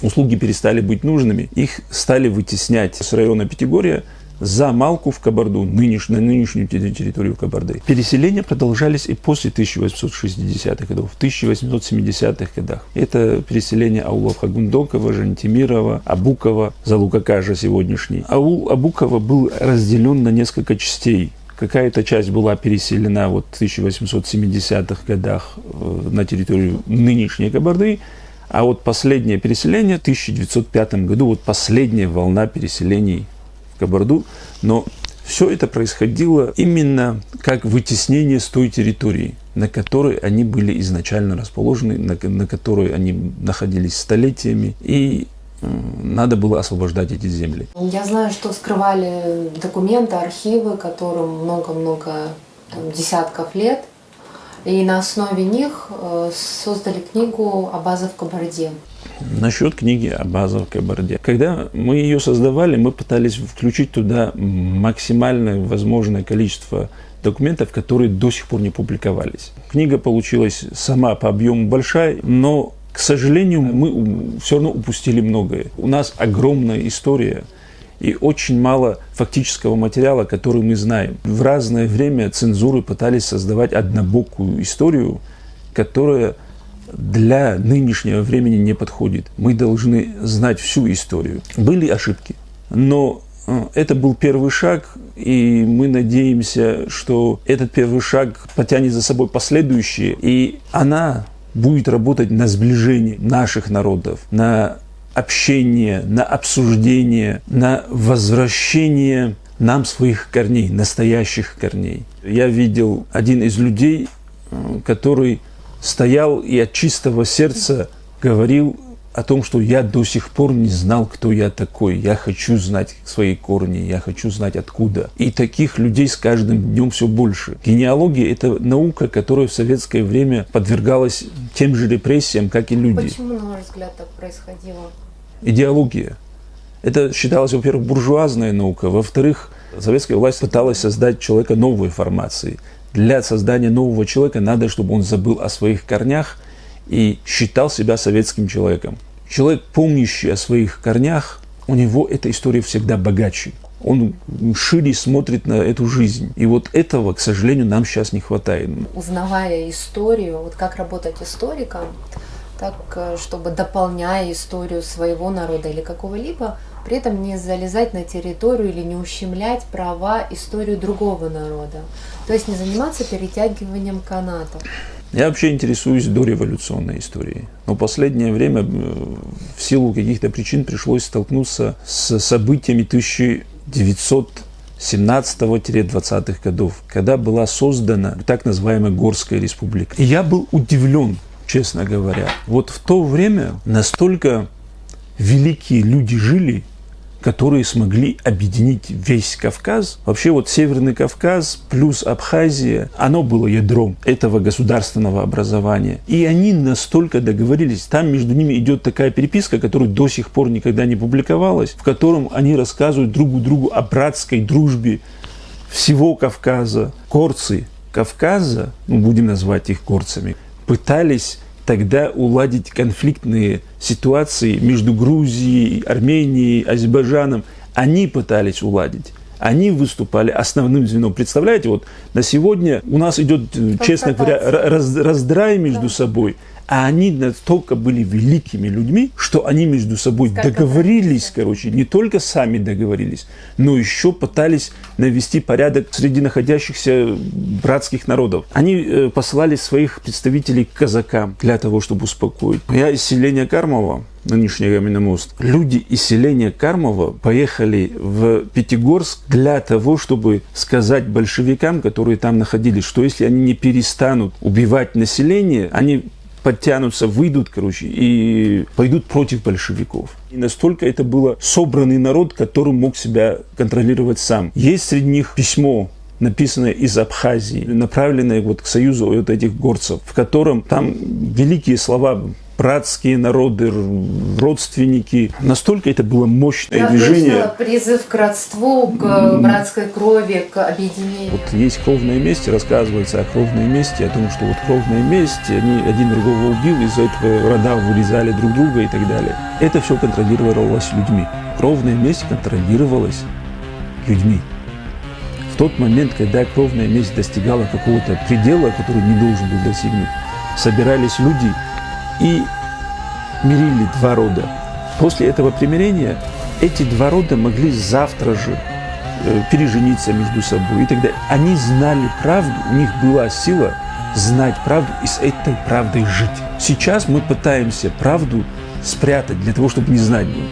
услуги перестали быть нужными, их стали вытеснять с района Пятигорья за Малку в Кабарду, на нынешнюю территорию Кабарды. Переселения продолжались и после 1860-х годов, в 1870-х годах. Это переселение аулов Хагундокова, Жантимирова, Абукова, Залукакажа сегодняшний. Аул Абукова был разделен на несколько частей. Какая-то часть была переселена в 1870-х годах на территорию нынешней Кабарды, а последнее переселение в 1905 году, последняя волна переселений Кабарду, но все это происходило именно как вытеснение с той территории, на которой они были изначально расположены, на которой они находились столетиями, и надо было освобождать эти земли. Я знаю, что скрывали документы, архивы, которым много-много десятков лет, и на основе них создали книгу «Абаза в Кабарде». Насчет книги «Абаза в Кабарде». Когда мы ее создавали, мы пытались включить туда максимальное возможное количество документов, которые до сих пор не публиковались. Книга получилась сама по объему большая, но, к сожалению, мы все равно упустили многое. У нас огромная история и очень мало фактического материала, который мы знаем. В разное время цензуры пытались создавать однобокую историю, которая для нынешнего времени не подходит. Мы должны знать всю историю. Были ошибки, но это был первый шаг, и мы надеемся, что этот первый шаг потянет за собой последующие, и она будет работать на сближение наших народов, на общение, на обсуждение, на возвращение нам своих корней, настоящих корней. Я видел один из людей, который стоял и от чистого сердца говорил о том, что я до сих пор не знал, кто я такой. Я хочу знать свои корни, я хочу знать откуда. И таких людей с каждым днем все больше. Генеалогия – это наука, которая в советское время подвергалась тем же репрессиям, как и люди. Почему, на ваш взгляд, так происходило? Идеология. Это считалось, во-первых, буржуазная наука. Во-вторых, советская власть пыталась создать человека новой формации. Для создания нового человека надо, чтобы он забыл о своих корнях и считал себя советским человеком. Человек, помнящий о своих корнях, у него эта история всегда богаче. Он шире смотрит на эту жизнь. И этого, к сожалению, нам сейчас не хватает. Узнавая историю, как работать историком, так, чтобы дополняя историю своего народа или какого-либо, при этом не залезать на территорию или не ущемлять права, историю другого народа. То есть не заниматься перетягиванием канатов. Я вообще интересуюсь дореволюционной историей. Но в последнее время в силу каких-то причин пришлось столкнуться с событиями 1917-20-х годов, когда была создана так называемая Горская республика. И я был удивлен, честно говоря. В то время настолько великие люди жили, которые смогли объединить весь Кавказ. Вообще Северный Кавказ плюс Абхазия, оно было ядром этого государственного образования. И они настолько договорились. Там между ними идет такая переписка, которая до сих пор никогда не публиковалась, в котором они рассказывают друг другу о братской дружбе всего Кавказа. Горцы Кавказа, будем назвать их горцами, пытались тогда уладить конфликтные ситуации между Грузией, Арменией, Азербайджаном. Они пытались уладить. Они выступали основным звеном. Представляете, на сегодня у нас идет, честно говоря, раздрай между собой. А они настолько были великими людьми, что они между собой договорились, не только сами договорились, но еще пытались навести порядок среди находящихся братских народов. Они посылали своих представителей к казакам для того, чтобы успокоить. Я из селения Кармова, нынешний Каменный мост. Люди из селения Кармова поехали в Пятигорск для того, чтобы сказать большевикам, которые там находились, что если они не перестанут убивать население, они подтянутся, выйдут, и пойдут против большевиков. И настолько это был собранный народ, который мог себя контролировать сам. Есть среди них письмо, написанное из Абхазии, направленное к союзу этих горцев, в котором там великие слова братские народы, родственники. Настолько это было мощное Я движение. слышала призыв к родству, к братской крови, к объединению. Вот есть кровная месть, рассказывается о кровной мести, о том, что вот кровная месть, они один другого убил, из-за этого рода вырезали друг друга и так далее. Это все контролировалось людьми. Кровная месть контролировалась людьми. В тот момент, когда кровная месть достигала какого-то предела, который не должен был достигнуть, собирались люди и мирили два рода. После этого примирения эти два рода могли завтра же пережениться между собой. И тогда они знали правду, у них была сила знать правду и с этой правдой жить. Сейчас мы пытаемся правду спрятать для того, чтобы не знать было.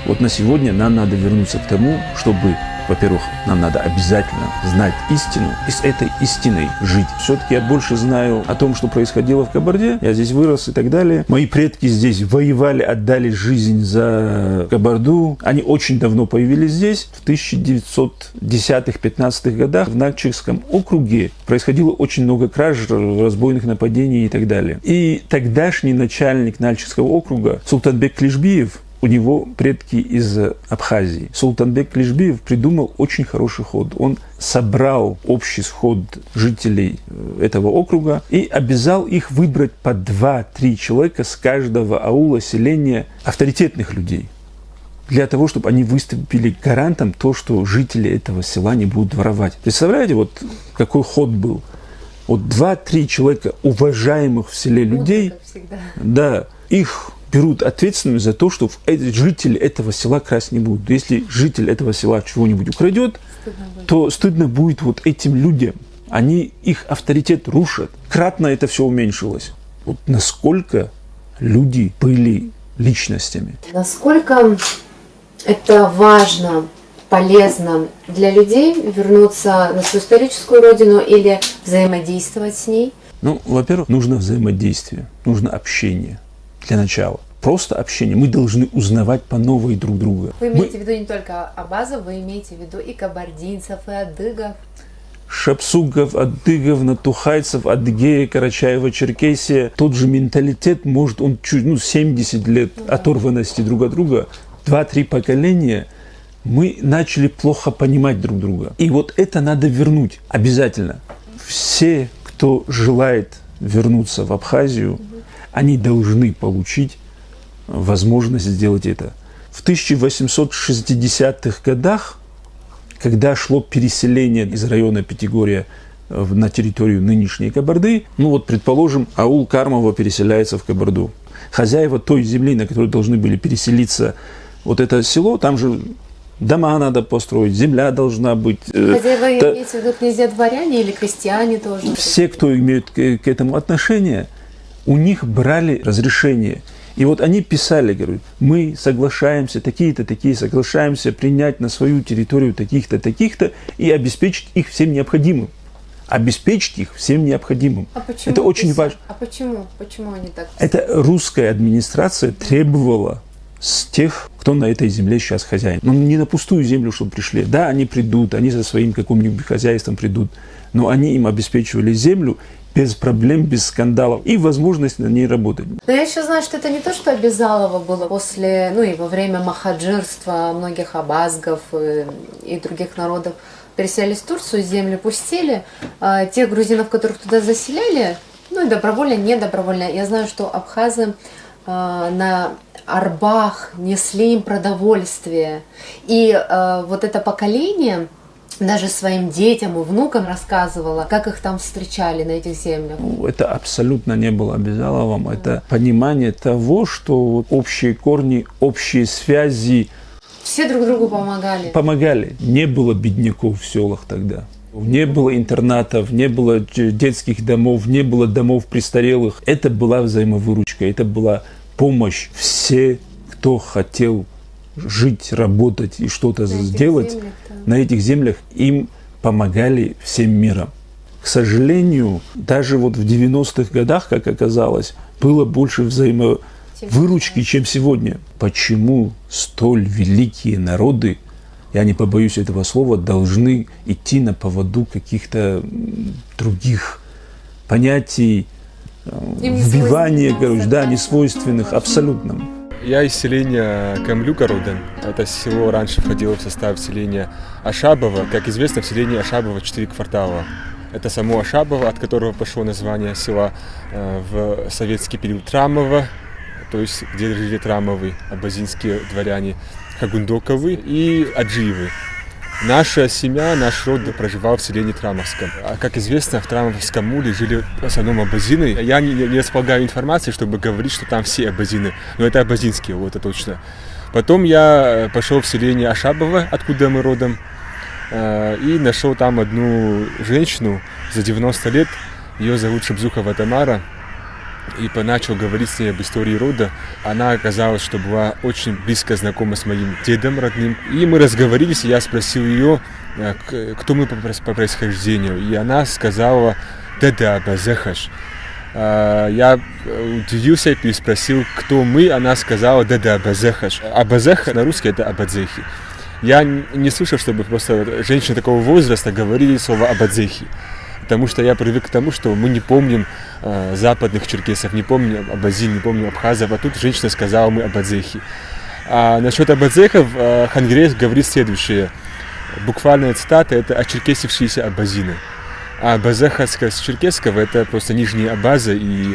Вот на сегодня нам надо вернуться к тому, чтобы, во-первых, нам надо обязательно знать истину и с этой истиной жить. Все-таки я больше знаю о том, что происходило в Кабарде. Я здесь вырос и так далее. Мои предки здесь воевали, отдали жизнь за Кабарду. Они очень давно появились здесь. В 1910-15 годах в Начикском округе происходило очень много краж, разбойных нападений и так далее. И тогдашний начальник Начикского округа Султанбек Клишбиев, у него предки из Абхазии. Султанбек Клишбиев придумал очень хороший ход. Он собрал общий сход жителей этого округа и обязал их выбрать по 2-3 человека с каждого аула, селения, авторитетных людей. Для того, чтобы они выступили гарантом то, что жители этого села не будут воровать. Представляете, вот какой ход был? Вот 2-3 человека, уважаемых в селе людей, да, их берут ответственность за то, что жители этого села красть не будут. Если житель этого села чего-нибудь украдет, то стыдно будет вот этим людям. Они их авторитет рушат. Кратно это все уменьшилось. Вот насколько люди были личностями. Насколько это важно, полезно для людей вернуться на свою историческую родину или взаимодействовать с ней? Ну, во-первых, нужно взаимодействие, нужно общение. Для начала. Просто общение. Мы должны узнавать по новой друг друга. Вы имеете в виду не только абазов, вы имеете в виду и кабардинцев, и адыгов? Шапсугов, адыгов, натухайцев, адыгея, Карачаева, Черкесия. Тот же менталитет, может, он чуть, 70 лет оторванности друг от друга, 2-3 поколения, мы начали плохо понимать друг друга. И вот это надо вернуть обязательно. Все, кто желает вернуться в Абхазию, они должны получить возможность сделать это. В 1860-х годах, когда шло переселение из района Пятигорья на территорию нынешней Кабарды, предположим, аул Кармово переселяется в Кабарду. Хозяева той земли, на которой должны были переселиться вот это село, там же дома надо построить, земля должна быть. Хозяева имеется в виду князья дворяне или крестьяне тоже? Все, кто имеет к этому отношение, у них брали разрешение. И вот они писали, говорят, мы соглашаемся, такие соглашаемся принять на свою территорию таких-то, таких-то и обеспечить их всем необходимым. Обеспечить их всем необходимым. А почему? Это очень важно. А почему? Почему они так писали? Это русская администрация требовала с тех, кто на этой земле сейчас хозяин. Но не на пустую землю, чтобы пришли. Да, они придут, они со своим каким-нибудь хозяйством придут, но они им обеспечивали землю без проблем, без скандалов и возможность на ней работать. Но я еще знаю, что это не то, что обязалово было после, и во время махаджирства многих абазгов и других народов переселялись в Турцию, земли пустили. Тех грузинов, которых туда заселяли, и добровольно, недобровольно. Я знаю, что абхазы на арбах несли им продовольствие. И вот это поколение даже своим детям и внукам рассказывала, как их там встречали на этих землях. Это абсолютно не было обязаловым. Это понимание того, что общие корни, общие связи. Все друг другу помогали. Помогали. Не было бедняков в селах тогда. Не было интернатов, не было детских домов, не было домов престарелых. Это была взаимовыручка, это была помощь. Все, кто хотел жить, работать и что-то сделать на этих землях, им помогали всем миром. К сожалению, даже вот в 90-х годах, как оказалось, было больше взаимовыручки, чем сегодня. Почему столь великие народы, я не побоюсь этого слова, должны идти на поводу каких-то других понятий, вбивания, короче, да, несвойственных, абсолютно. Я из селения Камлюка родом. Это село раньше входило в состав селения Ашабово. Как известно, в селении Ашабово 4 квартала. Это само Ашабово, от которого пошло название села в советский период Трамово, то есть где жили Трамовы, абазинские дворяне, Хагундоковы и Аджиевы. Наша семья, наш род проживал в селении Трамовском. А как известно, в Трамовском муле жили в основном абазины. Я не располагаю информацией, чтобы говорить, что там все абазины, но это абазинские, вот это точно. Потом я пошел в селение Ашабово, откуда мы родом, и нашел там одну женщину за 90 лет. Ее зовут Шабзухова Тамара. И начал говорить с ней об истории рода. Она оказалась, что была очень близко знакома с моим дедом родным. И мы разговорились, и я спросил ее, кто мы по происхождению. И она сказала «Деда Абазехаш». Я удивился и переспросил, кто мы. Она сказала «Деда Абазехаш». Абазеха на русский это Абадзехи. Я не слышал, чтобы просто женщины такого возраста говорили слово Абадзехи. Потому что я привык к тому, что мы не помним западных черкесов, не помним абазин, не помним абхазов, а тут женщина сказала, мы абадзехи. А насчет абадзехов Хангрей говорит следующее. Буквальная цитата – это очеркесившиеся абазины. А абазеха с черкесского – это просто нижняя абаза, и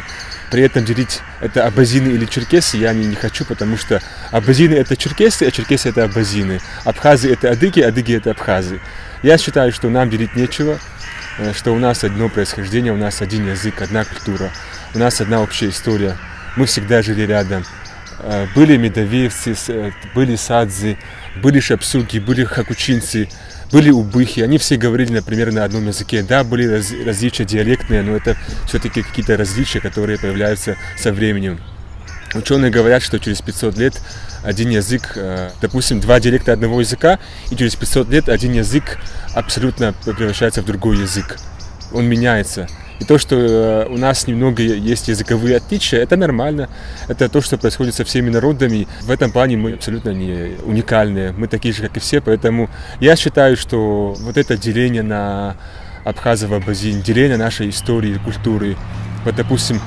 при этом делить это абазины или черкесы я не хочу, потому что абазины – это черкесы, а черкесы – это абазины. Абхазы – это адыги, адыги – это абхазы. Я считаю, что нам делить нечего, что у нас одно происхождение, у нас один язык, одна культура, у нас одна общая история. Мы всегда жили рядом. Были медовеевцы, были садзы, были шапсуки, были хакучинцы, были убыхи. Они все говорили, например, на одном языке. Да, были различия диалектные, но это все-таки какие-то различия, которые появляются со временем. Ученые говорят, что через 500 лет один язык, допустим, два диалекта одного языка, и через 500 лет один язык абсолютно превращается в другой язык. Он меняется. И то, что у нас немного есть языковые отличия, это нормально. Это то, что происходит со всеми народами. В этом плане мы абсолютно не уникальные. Мы такие же, как и все. Поэтому я считаю, что вот это деление на абхазов, абазин, деление нашей истории, культуры. Вот, допустим,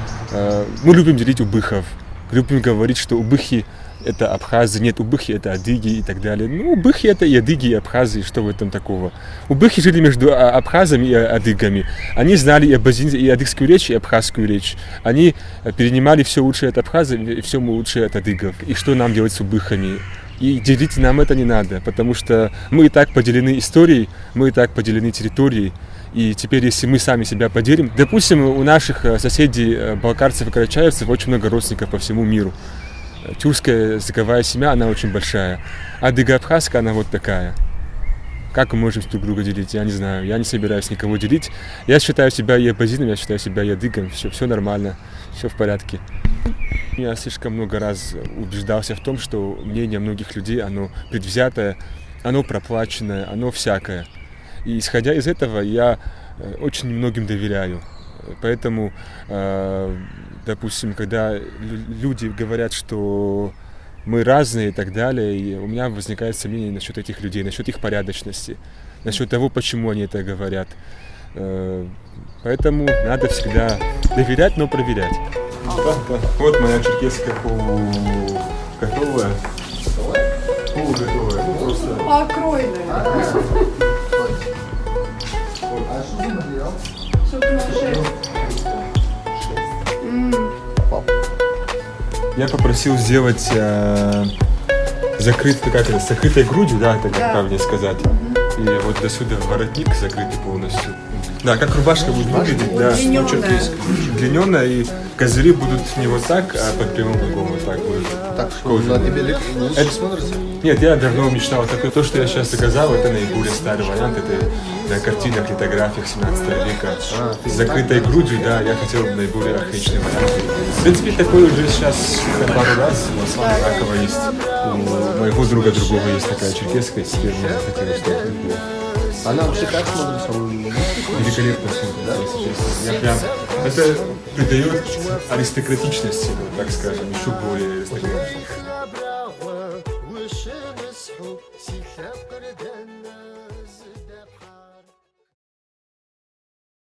мы любим делить убыхов. Любим говорить, что убыхи это абхазы, нет, убыхи это адыги и так далее. Ну, убыхи это и адыги, и абхазы, что в этом такого? Убыхи жили между абхазами и адыгами. Они знали и абазинскую, и адыгскую речь, и абхазскую речь. Они перенимали все лучшее от абхазов и все лучшее от адыгов. И что нам делать с убыхами? И делить нам это не надо, потому что мы и так поделены историей, мы и так поделены территорией. И теперь, если мы сами себя поделим, допустим, у наших соседей, балкарцев и карачаевцев, очень много родственников по всему миру. Тюркская языковая семья, она очень большая. А адыго-абхазская, она вот такая. Как мы можем друг друга делить? Я не знаю. Я не собираюсь никого делить. Я считаю себя и абазином, я считаю себя и адыгом. Все нормально, все в порядке. Я слишком много раз убеждался в том, что мнение многих людей, оно предвзятое, оно проплаченное, оно всякое. И исходя из этого, я очень многим доверяю. Поэтому, допустим, когда люди говорят, что мы разные и так далее, и у меня возникает сомнение насчет этих людей, насчет их порядочности, насчет того, почему они это говорят. Поэтому надо всегда доверять, но проверять. Да. Вот моя черкесская полуготовая. Полуготовая. Покройная. Я попросил сделать закрытый, как это, с закрытой грудью, да, это как правильно сказать. И вот до сюда воротник закрытый полностью. Да, как рубашка будет выглядеть, да, длиннёная, и козыри будут не вот так, а под прямым углом вот так будет. Так, что на тебе лучше смотрится? Нет, я давно мечтал. То, что я сейчас заказал, это наиболее старый вариант. Это на картинах, литографиях 17 века. С закрытой грудью, да, я хотел наиболее архаичный вариант. В принципе, такой уже сейчас пару раз у Аслана Ракова есть. У моего друга другого есть такая черкесская, теперь мы хотели что-то. Она вообще как смотрится? Великолепно смотрится, да? Если честно. Я прям... Это придает аристократичности, так скажем, еще более аристократичности.